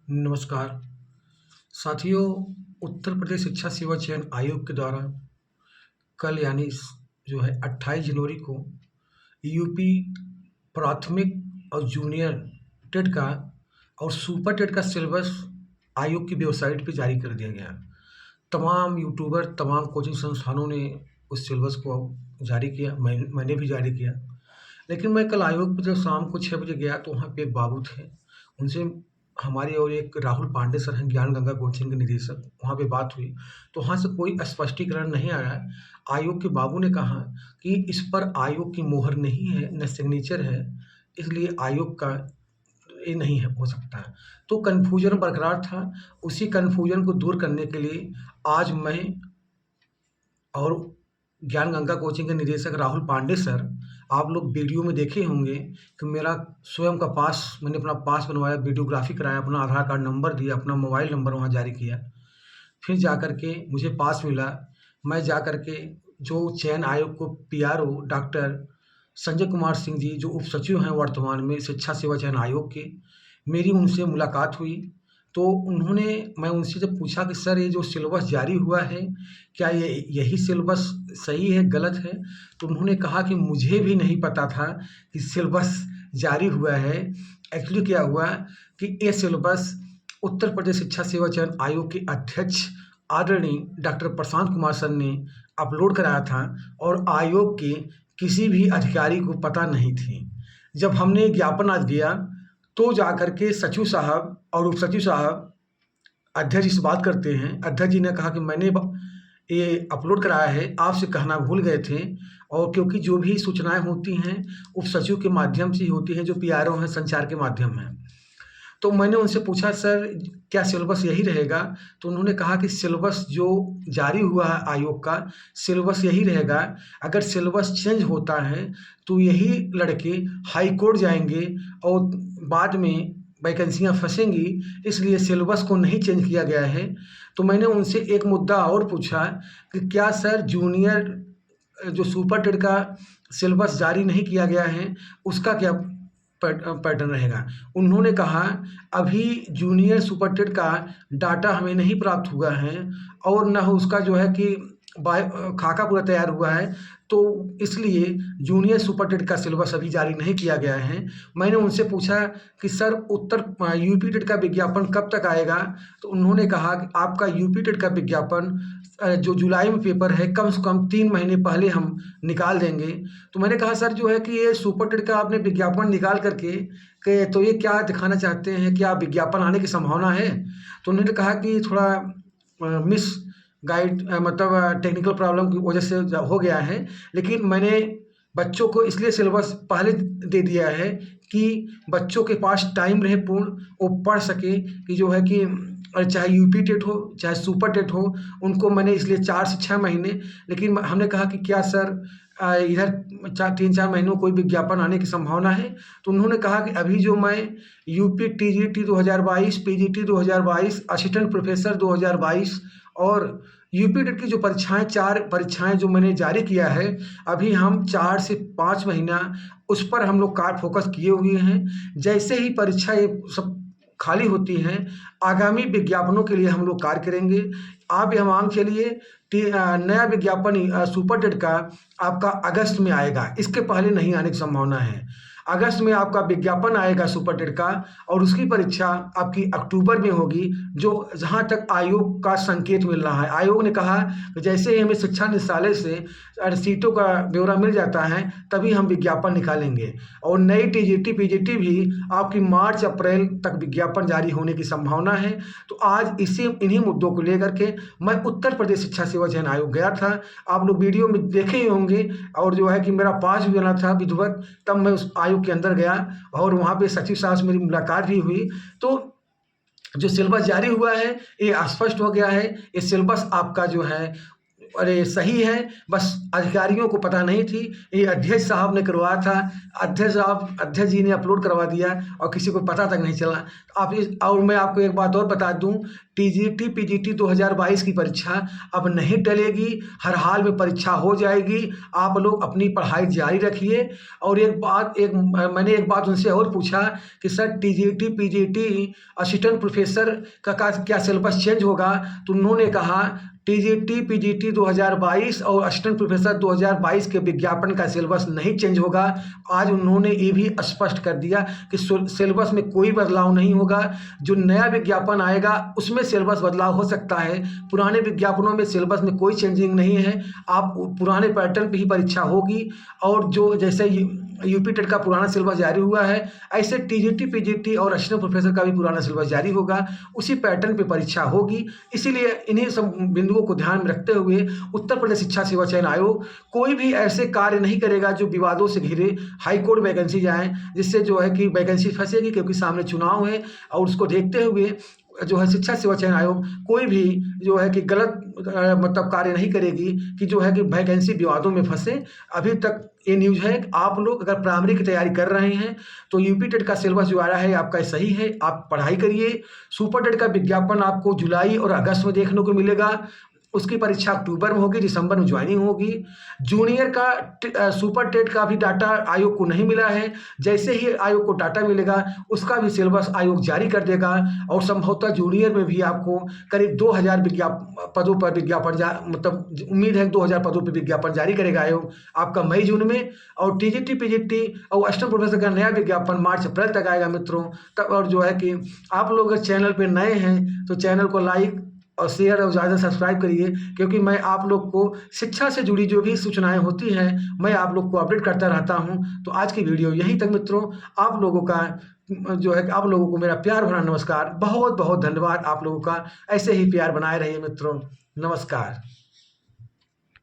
नमस्कार। साथियों, उत्तर प्रदेश शिक्षा सेवा चयन आयोग के द्वारा कल यानी जो है 28 जनवरी को यूपी प्राथमिक और जूनियर टेट का और सुपर टेट का सिलेबस आयोग की वेबसाइट पे जारी कर दिया गया। तमाम यूट्यूबर, तमाम कोचिंग संस्थानों ने उस सिलेबस को जारी किया, मैंने भी जारी किया। लेकिन मैं कल आयोग पे जब शाम को 6 बजे गया तो वहाँ पे एक बाबू थे, उनसे हमारे और एक राहुल पांडे सर हैं, ज्ञान गंगा कोचिंग के निदेशक, वहाँ पे बात हुई। तो वहाँ से कोई स्पष्टीकरण नहीं आया है। आयोग के बाबू ने कहा कि इस पर आयोग की मोहर नहीं है, न सिग्नेचर है, इसलिए आयोग का ये नहीं है, हो सकता है। तो कन्फ्यूजन बरकरार था। उसी कन्फ्यूजन को दूर करने के लिए आज मैं और ज्ञान गंगा कोचिंग के निदेशक राहुल पांडे सर, आप लोग वीडियो में देखे होंगे कि मेरा स्वयं का पास, मैंने अपना पास बनवाया, वीडियोग्राफी कराया, अपना आधार कार्ड नंबर दिया, अपना मोबाइल नंबर वहाँ जारी किया। फिर जा कर के मुझे पास मिला। मैं जा कर के जो चयन आयोग को पीआरओ डॉक्टर संजय कुमार सिंह जी, जो उप सचिव हैं वर्तमान में शिक्षा सेवा चयन आयोग के, मेरी उनसे मुलाकात हुई। तो मैं उनसे जब पूछा कि सर ये जो सिलेबस जारी हुआ है, क्या ये यही सिलेबस सही है, गलत है? तो उन्होंने कहा कि मुझे भी नहीं पता था कि सिलेबस जारी हुआ है। एक्चुअली क्या हुआ कि ये सिलेबस उत्तर प्रदेश शिक्षा सेवा चयन आयोग के अध्यक्ष आदरणीय डॉक्टर प्रशांत कुमार सर ने अपलोड कराया था और आयोग के किसी भी अधिकारी को पता नहीं थी। जब हमने ज्ञापन आज दिया तो जाकर के सचिव साहब और उप सचिव साहब अध्यक्ष जी से बात करते हैं। अध्यक्ष जी ने कहा कि मैंने ये अपलोड कराया है, आपसे कहना भूल गए थे। और क्योंकि जो भी सूचनाएं होती हैं उप सचिव के माध्यम से ही होती हैं, जो पीआरओ हैं संचार के माध्यम है। तो मैंने उनसे पूछा, सर क्या सिलेबस यही रहेगा? तो उन्होंने कहा कि सिलेबस जो जारी हुआ है आयोग का, सिलेबस यही रहेगा। अगर सिलेबस चेंज होता है तो यही लड़के हाई कोर्ट जाएंगे और बाद में वैकेंसियाँ फंसेंगी, इसलिए सिलेबस को नहीं चेंज किया गया है। तो मैंने उनसे एक मुद्दा और पूछा कि क्या सर जूनियर जो सुपर टेट का सिलेबस जारी नहीं किया गया है, उसका क्या पैटर्न रहेगा? उन्होंने कहा अभी जूनियर सुपर टेट का डाटा हमें नहीं प्राप्त हुआ है और न उसका जो है कि खाका पूरा तैयार हुआ है, तो इसलिए जूनियर सुपर टेट का सिलेबस अभी जारी नहीं किया गया है। मैंने उनसे पूछा कि सर यूपी टेट का विज्ञापन कब तक आएगा? तो उन्होंने कहा कि आपका यूपी टेट का विज्ञापन जो जुलाई में पेपर है, कम से कम 3 महीने पहले हम निकाल देंगे। तो मैंने कहा सर जो है कि ये सुपर टेट का आपने विज्ञापन निकाल करके तो ये क्या दिखाना चाहते हैं, क्या विज्ञापन आने की संभावना है? तो उन्होंने कहा कि थोड़ा मिस गाइड मतलब टेक्निकल प्रॉब्लम की वजह से हो गया है, लेकिन मैंने बच्चों को इसलिए सिलेबस पहले दे दिया है कि बच्चों के पास टाइम रहे पूर्ण, वो पढ़ सके कि जो है कि चाहे यूपी टेट हो चाहे सुपर टेट हो, उनको मैंने इसलिए 4 से 6 महीने। लेकिन हमने कहा कि क्या सर इधर 3-4 महीनों कोई विज्ञापन आने की संभावना है? तो उन्होंने कहा कि अभी जो मैं UP TGT 2022, PGT 2022, assistant professor 2022 और यूपी टेट की जो परीक्षाएं, 4 परीक्षाएं जो मैंने जारी किया है, अभी हम 4 से 5 महीना उस पर हम लोग कार फोकस किए हुए हैं। जैसे ही परीक्षा ये सब खाली होती हैं, आगामी विज्ञापनों के लिए हम लोग कार्य करेंगे। आप यह मान चलिए नया विज्ञापन सुपर टेट का आपका अगस्त में आएगा, इसके पहले नहीं आने की संभावना है। अगस्त में आपका विज्ञापन आएगा सुपर टेट का और उसकी परीक्षा आपकी अक्टूबर में होगी, जो जहाँ तक आयोग का संकेत मिल रहा है। आयोग ने कहा कि जैसे ही हमें शिक्षा निदेशालय से सीटों का ब्यौरा मिल जाता है तभी हम विज्ञापन निकालेंगे और नई टीजीटी पीजीटी भी आपकी मार्च अप्रैल तक विज्ञापन जारी होने की संभावना है। तो आज इन्हीं मुद्दों को लेकर के मैं उत्तर प्रदेश शिक्षा सेवा चयन आयोग गया था। आप लोग वीडियो में देखे ही होंगे। और जो है कि मेरा पास भी बना था विधिवत, तब मैं उस आयोग के अंदर गया और वहाँ पे सचिव साहब से मेरी मुलाकात भी हुई। तो जो सिलेबस जारी हुआ है ये स्पष्ट हो गया है। ये सिलेबस आपका जो है अरे सही है, बस अधिकारियों को पता नहीं थी। ये अध्यक्ष साहब ने करवाया था, अध्यक्ष जी ने अपलोड करवा दिया और किसी को पता तक नहीं चला। आप इस और मैं आपको एक बात और बता दूं, टीजीटी पीजीटी 2022 की परीक्षा अब नहीं टलेगी, हर हाल में परीक्षा हो जाएगी। आप लोग अपनी पढ़ाई जारी रखिए। और मैंने एक बात उनसे और पूछा कि sir TGT PGT assistant professor का क्या सिलेबस चेंज होगा? तो उन्होंने कहा टीजीटी पीजीटी 2022 और असिस्टेंट प्रोफेसर 2022 के विज्ञापन का सिलेबस नहीं चेंज होगा। आज उन्होंने ये भी स्पष्ट कर दिया कि सिलेबस में कोई बदलाव नहीं होगा। जो नया विज्ञापन आएगा उसमें सिलेबस बदलाव हो सकता है, पुराने विज्ञापनों में सिलेबस में कोई चेंजिंग नहीं है। आप पुराने पैटर्न पे ही परीक्षा होगी। और जो जैसे यूपी टेट का पुराना सिलेबस जारी हुआ है, ऐसे टीजीटी पीजीटी और असिस्टेंट प्रोफेसर का भी पुराना सिलेबस जारी होगा, उसी पैटर्न पे परीक्षा होगी। इसीलिए इन्हीं सब बिंदुओं को ध्यान में रखते हुए उत्तर प्रदेश शिक्षा सेवा चयन आयोग कोई भी ऐसे कार्य नहीं करेगा जो विवादों से घिरे हाईकोर्ट वैकेंसी जाएँ, जिससे जो है कि वैकेंसी फंसेगी, क्योंकि सामने चुनाव है। और उसको देखते हुए जो है शिक्षा सेवा चयन आयोग कोई भी जो है कि गलत मतलब कार्य नहीं करेगी कि जो है कि वैकेंसी विवादों में फंसे। अभी तक ये न्यूज़ है कि आप लोग अगर प्राइमरी की तैयारी कर रहे हैं तो यूपी टेट का सिलेबस जो आ रहा है आपका सही है, आप पढ़ाई करिए। सुपर टेट का विज्ञापन आपको जुलाई और अगस्त में देखने को मिलेगा। उसकी परीक्षा अक्टूबर में होगी, दिसंबर में ज्वाइनिंग होगी। जूनियर का सुपर टेट का भी डाटा आयोग को नहीं मिला है। जैसे ही आयोग को डाटा मिलेगा उसका भी सिलेबस आयोग जारी कर देगा। और संभवतः जूनियर में भी आपको करीब 2000 पदों पर विज्ञापन मतलब उम्मीद है 2000 पदों पर विज्ञापन जारी करेगा आयोग आपका मई जून में। और टीजीटी पीजीटी और असिस्टेंट प्रोफेसर का नया विज्ञापन मार्च अप्रैल तक आएगा मित्रों। तब और जो है कि आप लोग अगर चैनल पर नए हैं तो चैनल को लाइक और शेयर और ज़्यादा सब्सक्राइब करिए, क्योंकि मैं आप लोग को शिक्षा से जुड़ी जो भी सूचनाएं होती हैं मैं आप लोग को अपडेट करता रहता हूं। तो आज की वीडियो यहीं तक मित्रों। आप लोगों का जो है आप लोगों को मेरा प्यार भरा नमस्कार। बहुत बहुत धन्यवाद आप लोगों का। ऐसे ही प्यार बनाए रहिए मित्रों। नमस्कार।